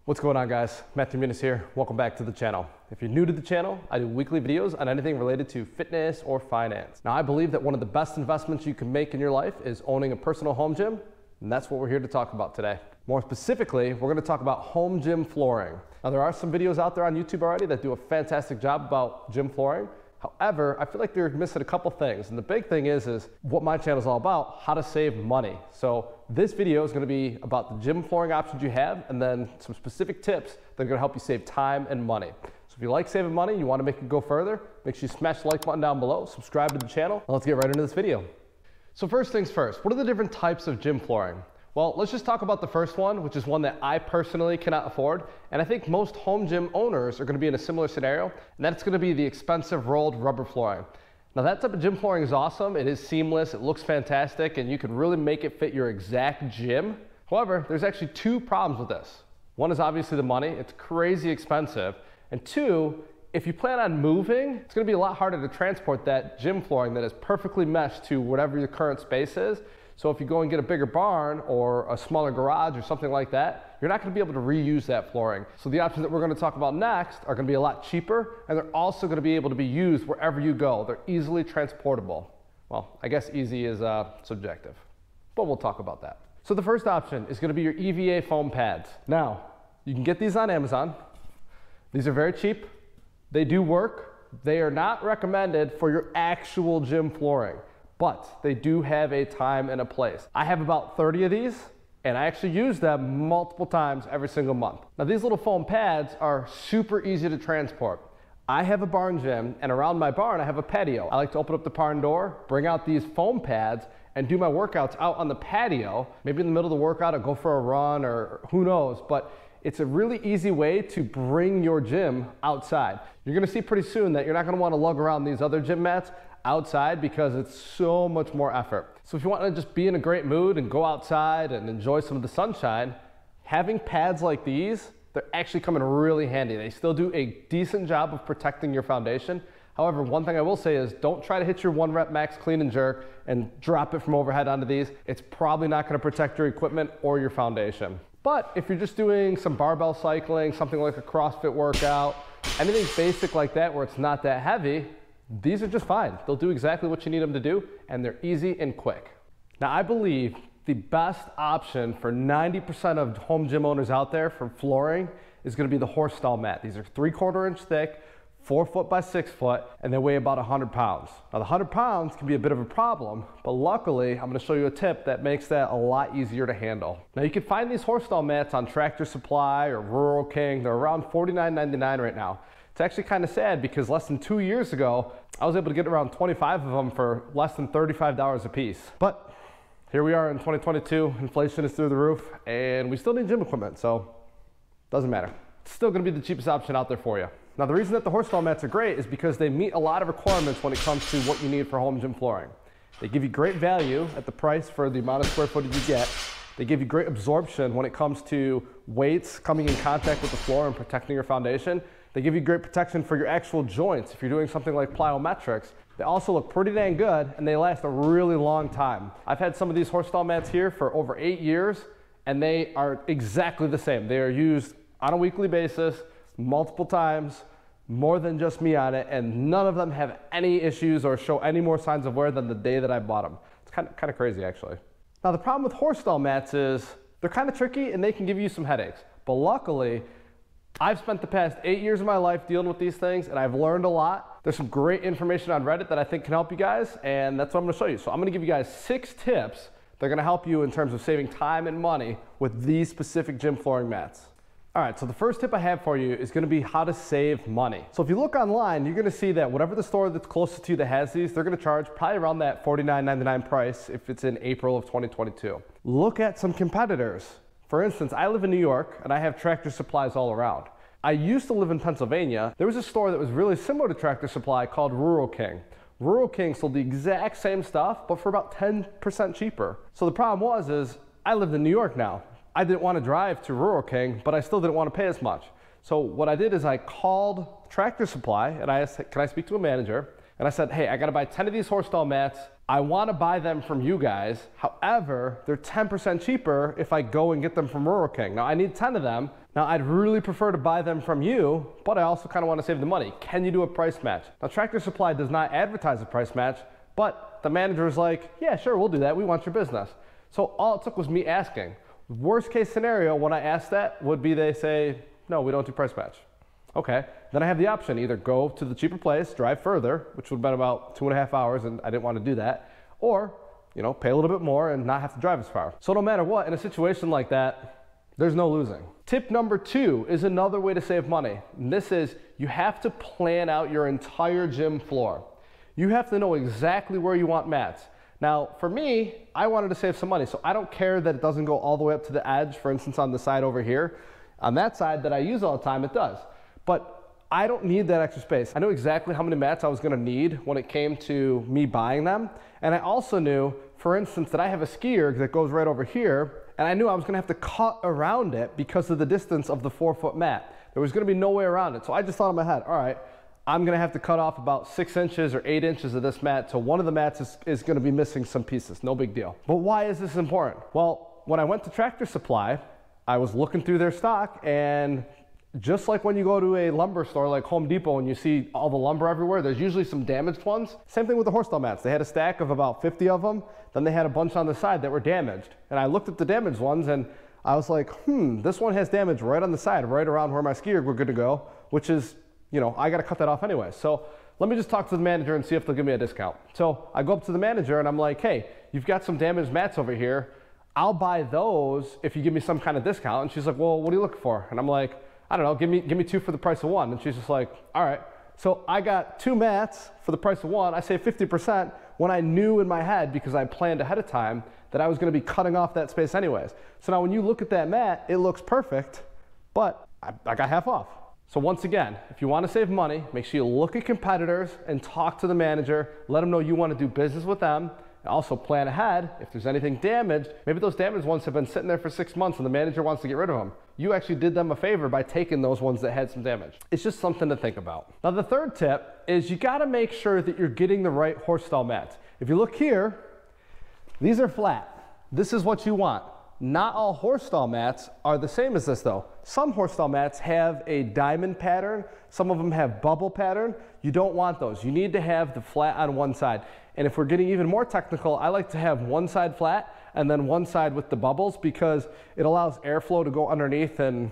What's going on, guys? MMuniz here. Welcome back to the channel. If you're new to the channel, I do weekly videos on anything related to fitness or finance. Now, I believe that one of the best investments you can make in your life is owning a personal home gym, and that's what we're here to talk about today. More specifically, we're going to talk about home gym flooring. Now, there are some videos out there on YouTube already that do a fantastic job about gym flooring. However, I feel like they're missing a couple things. And the big thing is what my channel is all about, how to save money. So this video is going to be about the gym flooring options you have and then some specific tips that are going to help you save time and money. So if you like saving money, you want to make it go further, make sure you smash the like button down below, subscribe to the channel, and let's get right into this video. So first things first, what are the different types of gym flooring? Well, let's just talk about the first one, which is one that I personally cannot afford. And I think most home gym owners are going to be in a similar scenario, and that's going to be the expensive rolled rubber flooring. Now, that type of gym flooring is awesome. It is seamless, it looks fantastic, and you can really make it fit your exact gym. However, there's actually two problems with this. One is obviously the money. It's crazy expensive. And two, if you plan on moving, it's going to be a lot harder to transport that gym flooring that is perfectly meshed to whatever your current space is. So if you go and get a bigger barn or a smaller garage or something like that, you're not going to be able to reuse that flooring. So the options that we're going to talk about next are going to be a lot cheaper, and they're also going to be able to be used wherever you go. They're easily transportable. Well, I guess easy is subjective, but we'll talk about that. So the first option is going to be your EVA foam pads. Now, you can get these on Amazon. These are very cheap. They do work. They are not recommended for your actual gym flooring, but they do have a time and a place. I have about 30 of these, and I actually use them multiple times every single month. Now, these little foam pads are super easy to transport. I have a barn gym, and around my barn, I have a patio. I like to open up the barn door, bring out these foam pads, and do my workouts out on the patio. Maybe in the middle of the workout, I'll go for a run, or who knows, but it's a really easy way to bring your gym outside. You're gonna see pretty soon that you're not gonna wanna lug around these other gym mats outside because it's so much more effort. So if you want to just be in a great mood and go outside and enjoy some of the sunshine, having pads like these, they're actually come in really handy. They still do a decent job of protecting your foundation. However, one thing I will say is don't try to hit your 1 rep max clean and jerk and drop it from overhead onto these. It's probably not going to protect your equipment or your foundation. But if you're just doing some barbell cycling, something like a CrossFit workout, anything basic like that where it's not that heavy, these are just fine. They'll do exactly what you need them to do, and they're easy and quick. Now, I believe the best option for 90% of home gym owners out there for flooring is going to be the horse stall mat. These are 3/4 inch thick, 4 foot by 6 foot, and they weigh about 100 pounds. Now, the 100 pounds can be a bit of a problem, but luckily, I'm going to show you a tip that makes that a lot easier to handle. Now, you can find these horse stall mats on Tractor Supply or Rural King. They're around $49.99 right now. It's actually kind of sad because less than 2 years ago, I was able to get around 25 of them for less than $35 a piece. But here we are in 2022, inflation is through the roof, and we still need gym equipment, so doesn't matter. It's still gonna be the cheapest option out there for you. Now, the reason that the horse stall mats are great is because they meet a lot of requirements when it comes to what you need for home gym flooring. They give you great value at the price for the amount of square footage you get. They give you great absorption when it comes to weights coming in contact with the floor and protecting your foundation. They give you great protection for your actual joints if you're doing something like plyometrics. They also look pretty dang good, and they last a really long time. I've had some of these horse stall mats here for over 8 years, and they are exactly the same. They are used on a weekly basis, multiple times, more than just me on it, and none of them have any issues or show any more signs of wear than the day that I bought them. It's kind of crazy, actually. Now, the problem with horse stall mats is they're kind of tricky and they can give you some headaches. But luckily, I've spent the past 8 years of my life dealing with these things, and I've learned a lot. There's some great information on Reddit that I think can help you guys, and that's what I'm gonna show you. So I'm gonna give you guys 6 tips that are gonna help you in terms of saving time and money with these specific gym flooring mats. All right, so the first tip I have for you is gonna be how to save money. So if you look online, you're gonna see that whatever the store that's closest to you that has these, they're gonna charge probably around that $49.99 price if it's in April of 2022. Look at some competitors. For instance, I live in New York and I have Tractor Supplies all around. I used to live in Pennsylvania. There was a store that was really similar to Tractor Supply called Rural King. Rural King sold the exact same stuff, but for about 10% cheaper. So the problem was I lived in New York now. I didn't want to drive to Rural King, but I still didn't want to pay as much. So what I did is I called Tractor Supply and I asked, can I speak to a manager? And I said, hey, I gotta buy 10 of these horse stall mats. I wanna buy them from you guys. However, they're 10% cheaper if I go and get them from Rural King. Now I need 10 of them. Now I'd really prefer to buy them from you, but I also kind of want to save the money. Can you do a price match? Now Tractor Supply does not advertise a price match, but the manager is like, yeah, sure, we'll do that. We want your business. So all it took was me asking. Worst case scenario, when I asked that, would be they say, no, we don't do price match. Okay, then I have the option, either go to the cheaper place, drive further, which would have been about 2.5 hours, and I didn't want to do that, or, you know, pay a little bit more and not have to drive as far. So no matter what, in a situation like that, there's no losing. Tip number 2 is another way to save money. And this is, you have to plan out your entire gym floor. You have to know exactly where you want mats. Now, for me, I wanted to save some money, so I don't care that it doesn't go all the way up to the edge. For instance, on the side over here, on that side that I use all the time, it does. But I don't need that extra space. I knew exactly how many mats I was gonna need when it came to me buying them. And I also knew, for instance, that I have a skier that goes right over here, and I knew I was gonna have to cut around it because of the distance of the 4-foot mat. There was gonna be no way around it. So I just thought in my head, all right, I'm gonna have to cut off about 6 inches or 8 inches of this mat, so one of the mats is gonna be missing some pieces, no big deal. But why is this important? Well, when I went to Tractor Supply, I was looking through their stock, and just like when you go to a lumber store like Home Depot and you see all the lumber everywhere, there's usually some damaged ones. Same thing with the horse stall mats. They had a stack of about 50 of them, then they had a bunch on the side that were damaged. And I looked at the damaged ones and I was like, this one has damage right on the side, right around where my skier were good to go, which is, you know, I gotta cut that off anyway. So let me just talk to the manager and see if they'll give me a discount. So I go up to the manager and I'm like, hey, you've got some damaged mats over here. I'll buy those if you give me some kind of discount. And she's like, well, what are you looking for? And I'm like, I don't know, give me 2 for the price of 1. And she's just like, all right. So I got 2 mats for the price of 1. I saved 50% when I knew in my head, because I planned ahead of time, that I was gonna be cutting off that space anyways. So now when you look at that mat, it looks perfect, but I got half off. So once again, if you wanna save money, make sure you look at competitors and talk to the manager, let them know you wanna do business with them. And also plan ahead. If there's anything damaged, maybe those damaged ones have been sitting there for 6 months and the manager wants to get rid of them. You actually did them a favor by taking those ones that had some damage. It's just something to think about. Now the third tip is you gotta make sure that you're getting the right horse stall mats. If you look here, these are flat. This is what you want. Not all horse stall mats are the same as this though. Some horse stall mats have a diamond pattern. Some of them have bubble pattern. You don't want those. You need to have the flat on one side. And if we're getting even more technical, I like to have one side flat and then one side with the bubbles, because it allows airflow to go underneath, and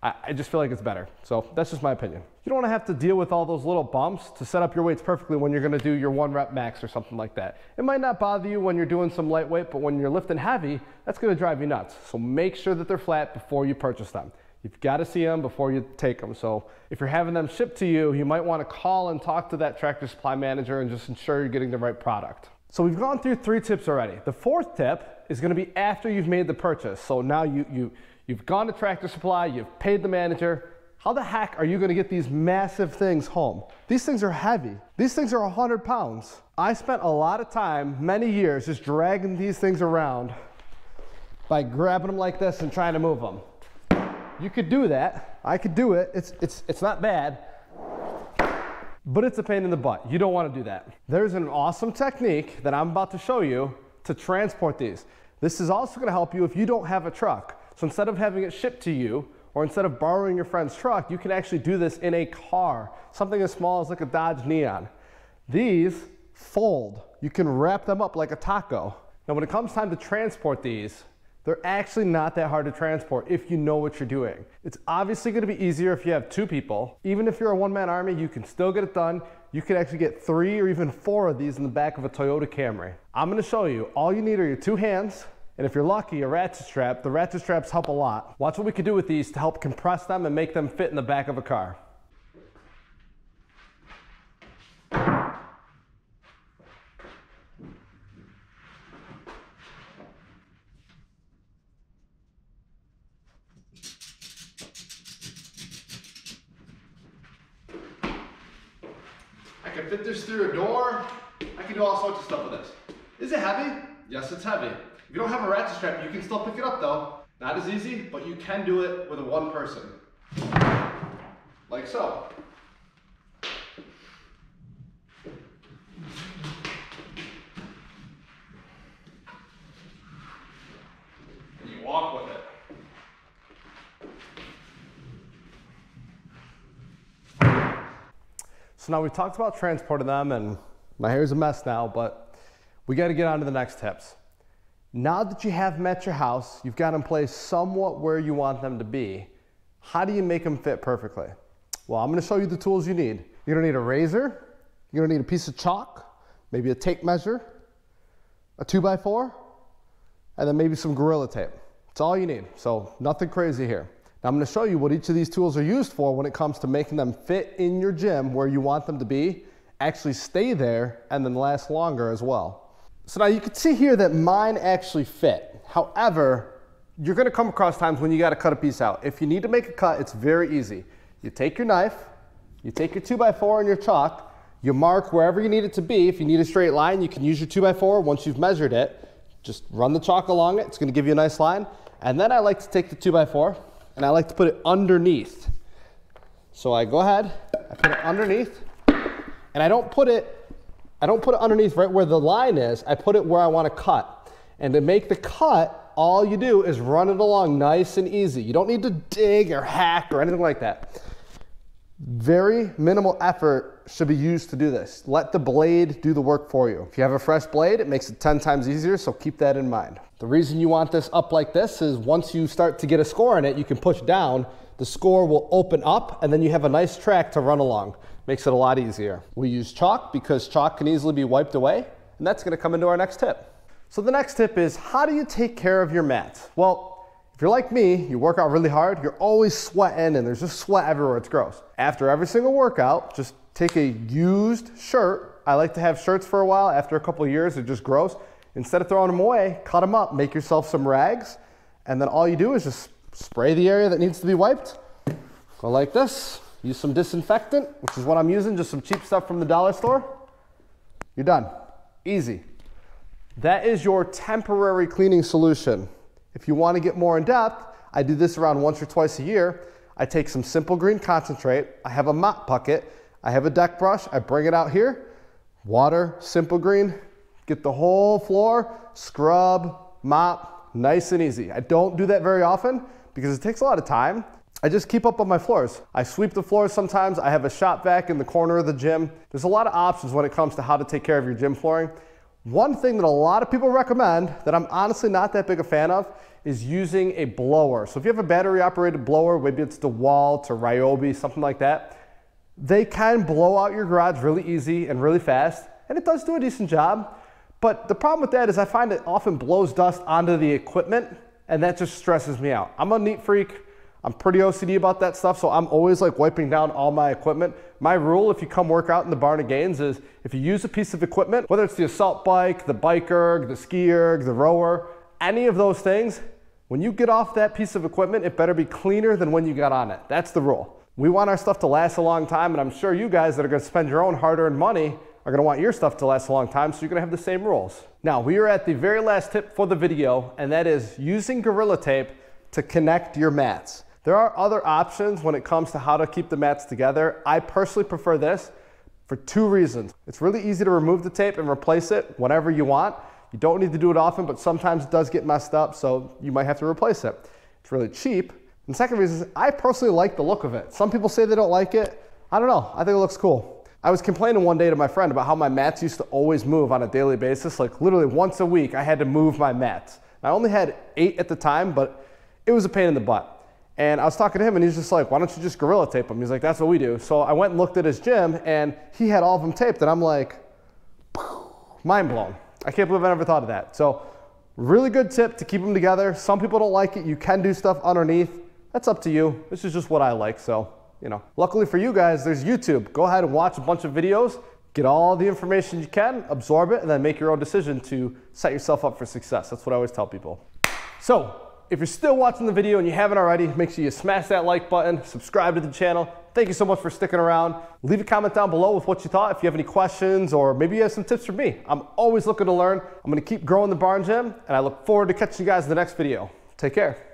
I just feel like it's better. So that's just my opinion. You don't want to have to deal with all those little bumps to set up your weights perfectly when you're going to do your 1 rep max or something like that. It might not bother you when you're doing some lightweight, but when you're lifting heavy, that's going to drive you nuts. So make sure that they're flat before you purchase them. You've got to see them before you take them. So if you're having them shipped to you, you might want to call and talk to that Tractor Supply manager and just ensure you're getting the right product. So we've gone through 3 tips already. The 4th tip is going to be after you've made the purchase. So now you've gone to Tractor Supply, you've paid the manager. How the heck are you going to get these massive things home? These things are heavy. These things are 100 pounds. I spent a lot of time, many years, just dragging these things around by grabbing them like this and trying to move them. You could do that. I could do it. It's not bad, but it's a pain in the butt. You don't want to do that. There's an awesome technique that I'm about to show you to transport these. This is also going to help you if you don't have a truck. So instead of having it shipped to you, or instead of borrowing your friend's truck, you can actually do this in a car. Something as small as like a Dodge Neon. These fold. You can wrap them up like a taco. Now when it comes time to transport these, they're actually not that hard to transport if you know what you're doing. It's obviously going to be easier if you have 2 people. Even if you're a one-man army, you can still get it done. You can actually get 3 or even 4 of these in the back of a Toyota Camry. I'm going to show you. All you need are your 2 hands, and if you're lucky, a ratchet strap. The ratchet straps help a lot. Watch what we can do with these to help compress them and make them fit in the back of a car. I can fit this through a door. I can do all sorts of stuff with this. Is it heavy? Yes, it's heavy. If you don't have a ratchet strap, you can still pick it up though. Not as easy, but you can do it with one person. Like so. So now we've talked about transporting them, and my hair's a mess now, but we got to get on to the next tips. Now that you have them at your house, you've got them placed somewhat where you want them to be. How do you make them fit perfectly? Well, I'm going to show you the tools you need. You're going to need a razor, you're going to need a piece of chalk, maybe a tape measure, a 2x4, and then maybe some Gorilla Tape. That's all you need, so nothing crazy here. Now I'm going to show you what each of these tools are used for when it comes to making them fit in your gym where you want them to be, actually stay there, and then last longer as well. So now you can see here that mine actually fit. However, you're going to come across times when you got to cut a piece out. If you need to make a cut, it's very easy. You take your knife, you take your 2x4 and your chalk, you mark wherever you need it to be. If you need a straight line, you can use your 2x4. Once you've measured it, just run the chalk along it. It's going to give you a nice line. And then I like to take the 2x4 and I like to put it underneath. So I go ahead, I put it underneath, and I don't put it underneath right where the line is. I put it where I want to cut. And to make the cut, all you do is run it along nice and easy. You don't need to dig or hack or anything like that. Very minimal effort should be used to do this. Let the blade do the work for you. If you have a fresh blade, it makes it 10 times easier, so keep that in mind. The reason you want this up like this is once you start to get a score in it, you can push down, the score will open up, and then you have a nice track to run along. Makes it a lot easier. We use chalk because chalk can easily be wiped away, and that's going to come into our next tip. So the next tip is, how do you take care of your mats? Well, if you're like me, you work out really hard, you're always sweating and there's just sweat everywhere, it's gross. After every single workout, just take a used shirt. I like to have shirts for a while. After a couple of years, they're just gross. Instead of throwing them away, cut them up, make yourself some rags, and then all you do is just spray the area that needs to be wiped. Go like this. Use some disinfectant, which is what I'm using, just some cheap stuff from the dollar store. You're done. Easy. That is your temporary cleaning solution. If you want to get more in depth, I do this around once or twice a year. I take some Simple Green concentrate, I have a mop bucket, I have a deck brush, I bring it out here, water, Simple Green, get the whole floor, scrub, mop, nice and easy. I don't do that very often because it takes a lot of time. I just keep up on my floors. I sweep the floors sometimes. I have a shop vac in the corner of the gym. There's a lot of options when it comes to how to take care of your gym flooring. One thing that a lot of people recommend that I'm honestly not that big a fan of is using a blower. So if you have a battery operated blower, maybe it's DeWalt or Ryobi, something like that, they can blow out your garage really easy and really fast, and it does do a decent job. But the problem with that is I find it often blows dust onto the equipment, and that just stresses me out. I'm a neat freak. I'm pretty OCD about that stuff, so I'm always like wiping down all my equipment. My rule, if you come work out in the Barn of Gains, is if you use a piece of equipment, whether it's the assault bike, the bike erg, the ski erg, the rower, any of those things, when you get off that piece of equipment, it better be cleaner than when you got on it. That's the rule. We want our stuff to last a long time, and I'm sure you guys that are gonna spend your own hard-earned money are gonna want your stuff to last a long time, so you're gonna have the same rules. Now, we are at the very last tip for the video, and that is using Gorilla Tape to connect your mats. There are other options when it comes to how to keep the mats together. I personally prefer this for two reasons. It's really easy to remove the tape and replace it whenever you want. You don't need to do it often, but sometimes it does get messed up, so you might have to replace it. It's really cheap. And the second reason is I personally like the look of it. Some people say they don't like it. I don't know, I think it looks cool. I was complaining one day to my friend about how my mats used to always move on a daily basis. Like literally once a week, I had to move my mats. I only had 8 at the time, but it was a pain in the butt. And I was talking to him and he's just like, why don't you just Gorilla Tape them? He's like, that's what we do. So I went and looked at his gym and he had all of them taped and I'm like, mind blown. I can't believe I never thought of that. So really good tip to keep them together. Some people don't like it. You can do stuff underneath. That's up to you. This is just what I like. So, you know, luckily for you guys, there's YouTube. Go ahead and watch a bunch of videos, get all the information you can, absorb it, and then make your own decision to set yourself up for success. That's what I always tell people. So, if you're still watching the video and you haven't already, make sure you smash that like button, subscribe to the channel. Thank you so much for sticking around. Leave a comment down below with what you thought, if you have any questions, or maybe you have some tips for me. I'm always looking to learn. I'm gonna keep growing the barn gym, and I look forward to catching you guys in the next video. Take care.